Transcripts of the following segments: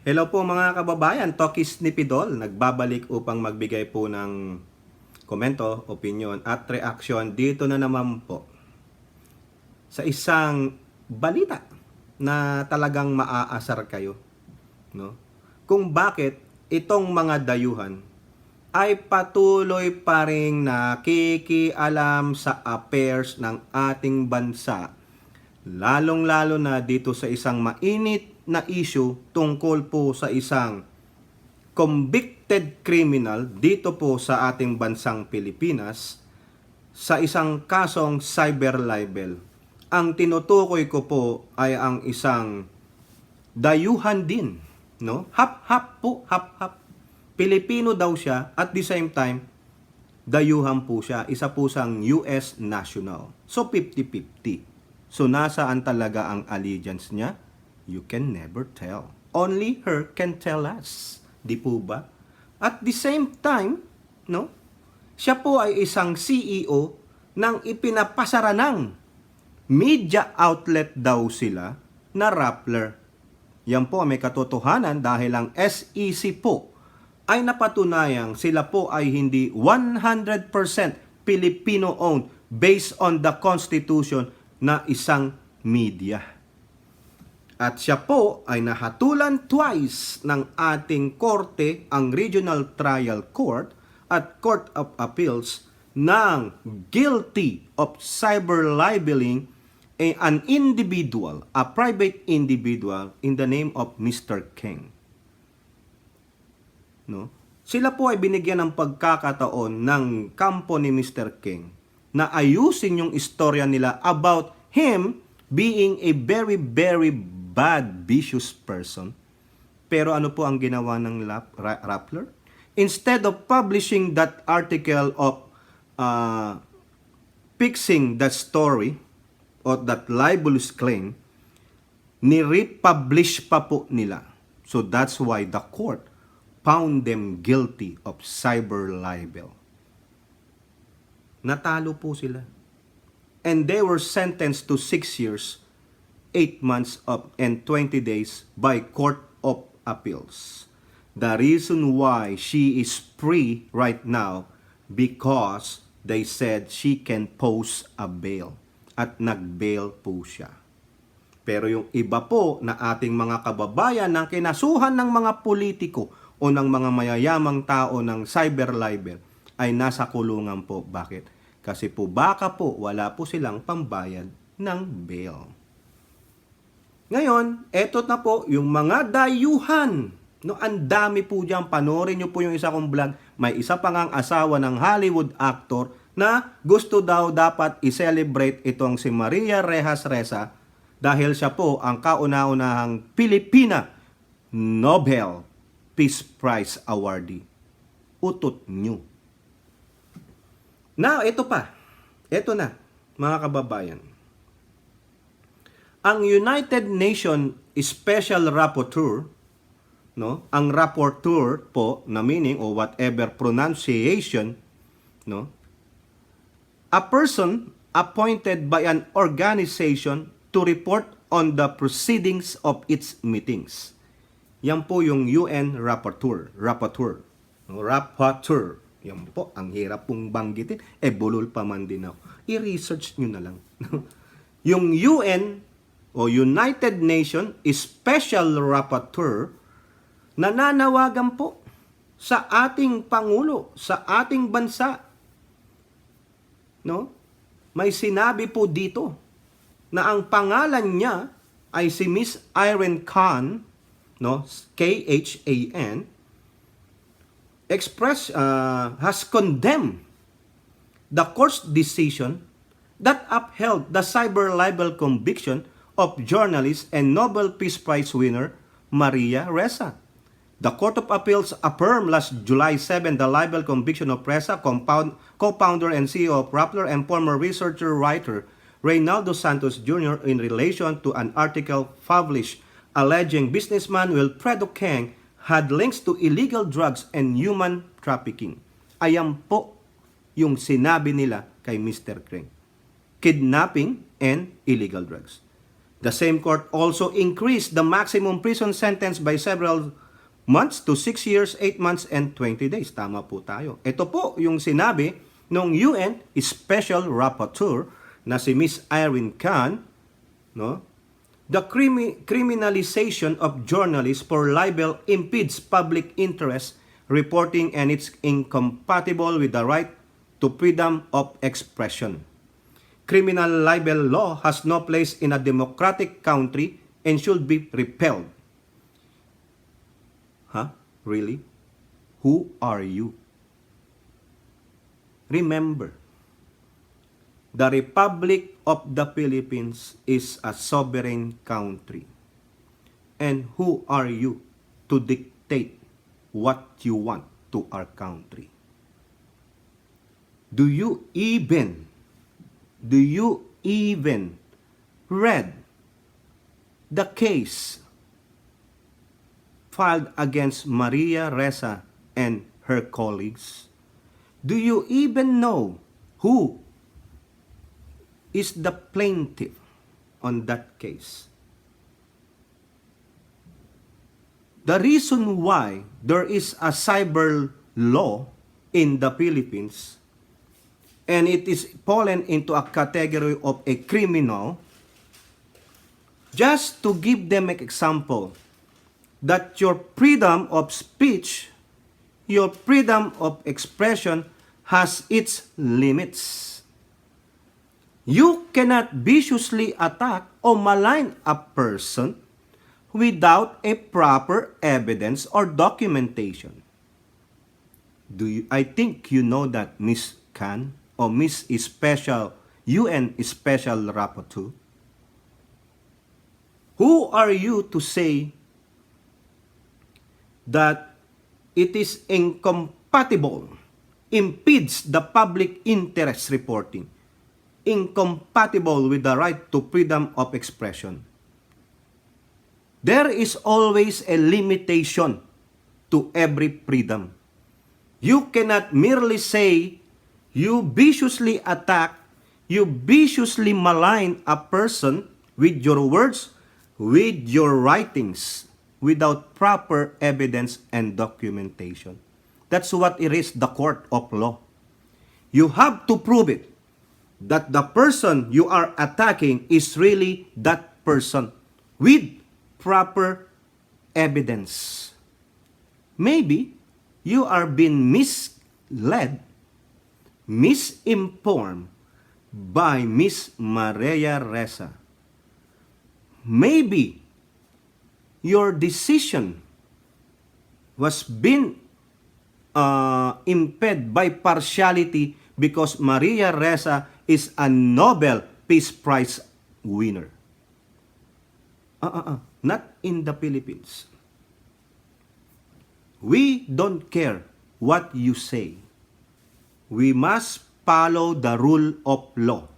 Hello po mga kababayan, Tokis ni Pidol nagbabalik upang magbigay po ng komento, opinion at reaksyon dito na naman po sa isang balita na talagang maaasar kayo, no? Kung bakit itong mga dayuhan ay patuloy pa ring nakikialam sa affairs ng ating bansa, lalong-lalo na dito sa isang mainit na issue tungkol po sa isang convicted criminal dito po sa ating bansang Pilipinas sa isang kasong cyber libel. Ang tinutukoy ko po ay ang isang dayuhan din, no? Hap-hap po, hap-hap. Pilipino daw siya at the same time dayuhan po siya, isa po siyang US national. So 50-50. So nasaan talaga ang allegiance niya? You can never tell. Only her can tell us. Di po ba? At the same time, no? Siya po ay isang CEO ng ipinapasaranang media outlet daw sila na Rappler. Yan po may katotohanan dahil ang SEC po ay napatunayang sila po ay hindi 100% Filipino-owned based on the Constitution na isang media. At siya po ay nahatulan twice ng ating korte, ang Regional Trial Court at Court of Appeals, ng guilty of cyber libeling an individual, a private individual in the name of Mr. King. No? Sila po ay binigyan ng pagkakataon ng kampo ni Mr. King na ayusin yung istorya nila about him being a very, very bad, vicious person. Pero ano po ang ginawa ng Rappler? Instead of publishing that article of fixing that story or that libelous claim, ni-republish pa po nila. So that's why the court found them guilty of cyber libel. Natalo po sila. And they were sentenced to 6 years, 8 months and 20 days by Court of Appeals. The reason why she is free right now because they said she can post a bail. At nag-bail po siya. Pero yung iba po na ating mga kababayan na kinasuhan ng mga politiko o ng mga mayayamang tao ng cyber libel ay nasa kulungan po. Bakit? Kasi po baka po wala po silang pambayad ng bail. Ngayon, eto na po yung mga dayuhan. No, ang dami po diyan. Panoorin niyo po yung isa kong vlog. May isa pa ngang asawa ng Hollywood actor na gusto daw dapat i-celebrate itong si Maria Ressa dahil siya po ang kauna-unahang Pilipina Nobel Peace Prize awardee. Utot nyo. Now, ito pa. Ito na, mga kababayan. Ang United Nations Special Rapporteur, no? Ang rapporteur po na meaning o whatever pronunciation, no? A person appointed by an organization to report on the proceedings of its meetings. Yan po yung UN rapporteur. Rapporteur. Yan po, ang hirap pong banggitin. Bulol pa man din ako. I-research nyo na lang. Yung UN o United Nations Special Rapporteur nananawagan po sa ating Pangulo, sa ating bansa. No? May sinabi po dito na ang pangalan niya ay si Miss Irene Khan, no? Khan, has condemned the court's decision that upheld the cyber libel conviction of journalist and Nobel Peace Prize winner Maria Ressa. The Court of Appeals affirmed last July 7 the libel conviction of Ressa, co-founder and CEO of Rappler and former researcher-writer Reynaldo Santos Jr. in relation to an article published alleging businessman Wilfredo Kang had links to illegal drugs and human trafficking. Ayan po yung sinabi nila kay Mr. Kang. Kidnapping and illegal drugs. The same court also increased the maximum prison sentence by several months to 6 years, 8 months, and 20 days. Tama po tayo. Ito po yung sinabi ng UN Special Rapporteur na si Miss Irene Khan, no? The criminalization of journalists for libel impedes public interest reporting and it's incompatible with the right to freedom of expression. Criminal libel law has no place in a democratic country and should be repelled. Huh? Really? Who are you? Remember, the Republic of the Philippines is a sovereign country. And who are you to dictate what you want to our country? Do you even read the case filed against Maria Ressa and her colleagues? Do you even know who is the plaintiff on that case? The reason why there is a cyber law in the Philippines and it is fallen into a category of a criminal, just to give them an example, that your freedom of speech, your freedom of expression has its limits. You cannot viciously attack or malign a person without a proper evidence or documentation. I think you know that, Miss Khan, or Miss UN Special Rapporteur. Who are you to say that it is incompatible, impedes the public interest reporting, incompatible with the right to freedom of expression? There is always a limitation to every freedom. You cannot merely say you viciously attack, you viciously malign a person with your words, with your writings, without proper evidence and documentation. That's what it is, the court of law. You have to prove it, that the person you are attacking is really that person with proper evidence. Maybe you are being misled, misinformed by Miss Maria Ressa. Maybe your decision was being impeded by partiality because Maria Ressa is a Nobel Peace Prize winner. Not in the Philippines. We don't care what you say. We must follow the rule of law.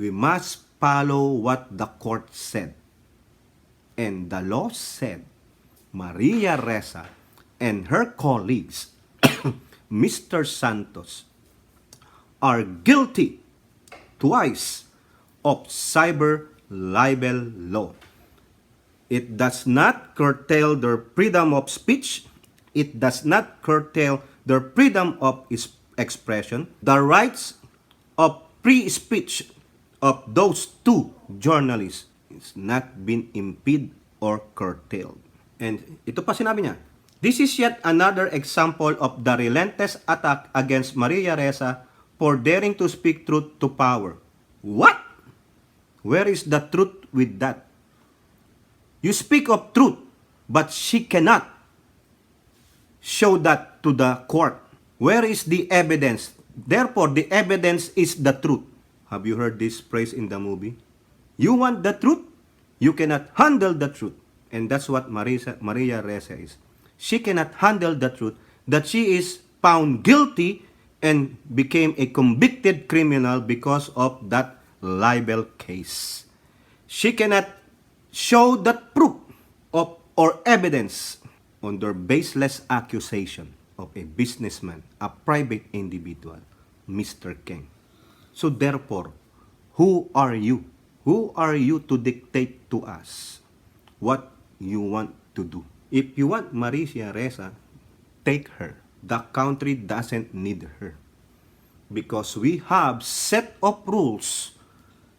We must follow what the court said. And the law said Maria Ressa and her colleagues, Mr. Santos, are guilty twice of cyber libel law. It does not curtail their freedom of speech. It does not curtail their freedom of expression. The rights of free speech of those two journalists is not been impeded or curtailed. And ito pa sinabi niya, this is yet another example of the relentless attack against Maria Ressa for daring to speak truth to power. What? Where is the truth with that? You speak of truth, but she cannot show that to the court. Where is the evidence? Therefore, the evidence is the truth. Have you heard this phrase in the movie? You want the truth? You cannot handle the truth. And that's what Maria Ressa is. She cannot handle the truth, that she is found guilty and became a convicted criminal because of that libel case. She cannot show that proof of or evidence on their baseless accusation of a businessman, a private individual, Mr. King. So therefore, who are you? Who are you to dictate to us what you want to do? If you want Maria Ressa, take her. The country doesn't need her. Because we have set of rules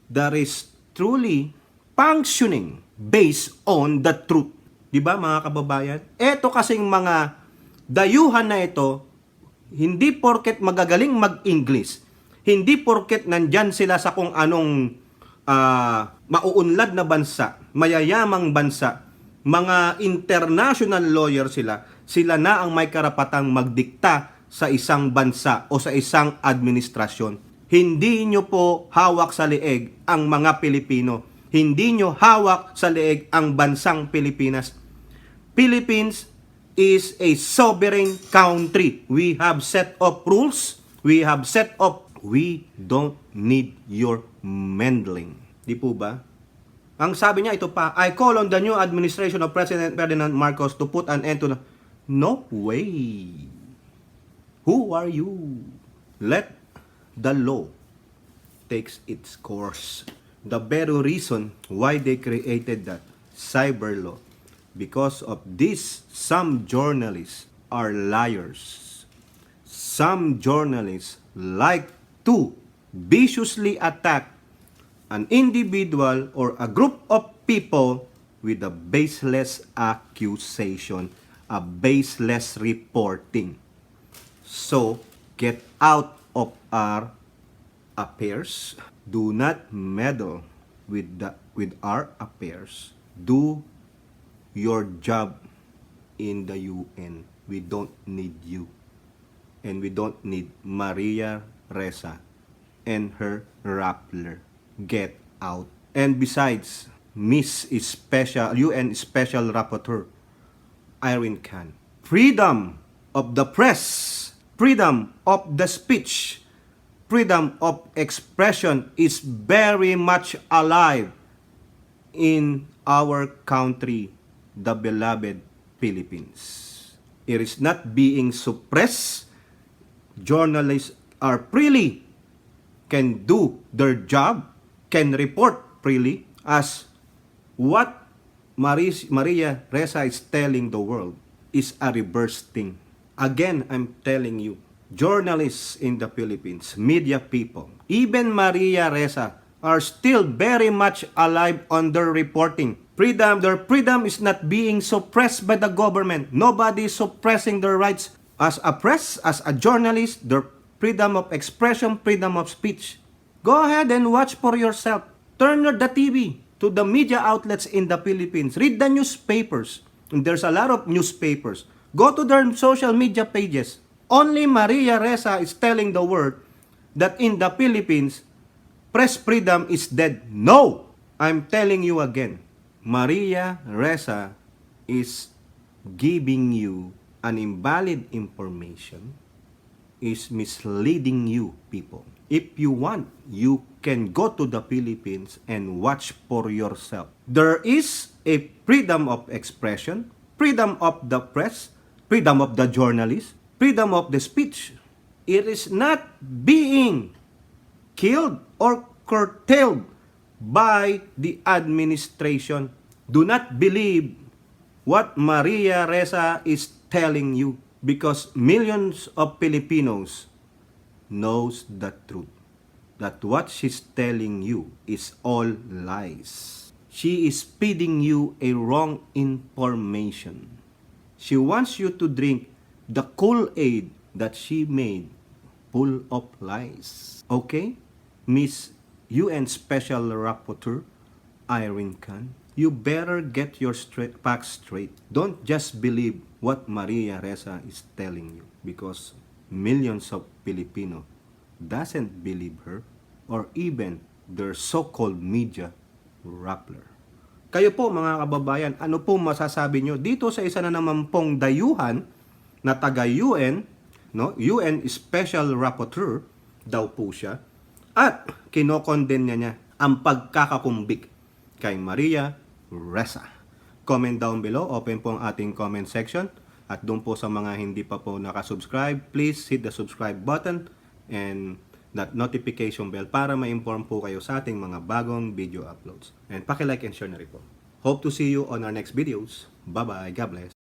that is truly functioning based on the truth. Diba mga kababayan? Ito kasing mga dayuhan na ito, hindi porket magagaling mag-English, hindi porket nandyan sila sa kung anong mauunlad na bansa, mayayamang bansa, mga international lawyer sila na ang may karapatang magdikta sa isang bansa o sa isang administrasyon. Hindi nyo po hawak sa leeg ang mga Pilipino. Hindi nyo hawak sa leeg ang bansang Pilipinas. Philippines is a sovereign country. We have set of rules. We don't need your meddling. Di po ba? Ang sabi niya ito pa, I call on the new administration of President Ferdinand Marcos to put an end to the... No way. Who are you? Let the law takes its course. The very reason why they created that cyber law, because of this, some journalists are liars. Some journalists like to viciously attack an individual or a group of people with a baseless accusation, a baseless reporting. So, get out of our affairs. Do not meddle with our affairs. Do your job in the UN. We don't need you. And we don't need Maria Ressa and her Rappler. Get out. And besides, Miss UN Special Rapporteur, Irene Khan. Freedom of the press, freedom of the speech, freedom of expression is very much alive in our country, the beloved Philippines. It is not being suppressed. Journalists are freely can do their job, can report freely, as what Maria Ressa is telling the world is a reverse thing. Again, I'm telling you, journalists in the Philippines, media people, even Maria Ressa are still very much alive on their reporting. Their freedom is not being suppressed by the government. Nobody is suppressing their rights as a press, as a journalist, their freedom of expression, freedom of speech. Go ahead and watch for yourself. Turn the TV to the media outlets in the Philippines. Read the newspapers. And there's a lot of newspapers. Go to their social media pages. Only Maria Ressa is telling the world that in the Philippines, press freedom is dead. No! I'm telling you again, Maria Ressa is giving you an invalid information, is misleading you people. If you want, you can go to the Philippines and watch for yourself. There is a freedom of expression, freedom of the press, freedom of the journalist, freedom of the speech. It is not being killed or curtailed by the administration. Do not believe what Maria Ressa is telling you, because millions of Filipinos knows the truth, that what she's telling you is all lies. She is feeding you a wrong information. She wants you to drink the Kool-Aid that she made full of lies. Okay? Miss UN Special Rapporteur, Irene Khan, you better get your facts straight. Don't just believe what Maria Ressa is telling you, because millions of Filipino doesn't believe her, or even their so-called media Rappler. Kayo po mga kababayan, ano po masasabi nyo dito sa isa na naman pong dayuhan na taga-UN, no? UN Special Rapporteur daw po siya, at kinokonden niya ang pagkakakumbik kay Maria Ressa. Comment down below, open po ang ating comment section, at doon po sa mga hindi pa po nakasubscribe, please hit the subscribe button and that notification bell para ma-inform po kayo sa ating mga bagong video uploads. And paki-like and share na rin po. Hope to see you on our next videos. Bye-bye. God bless.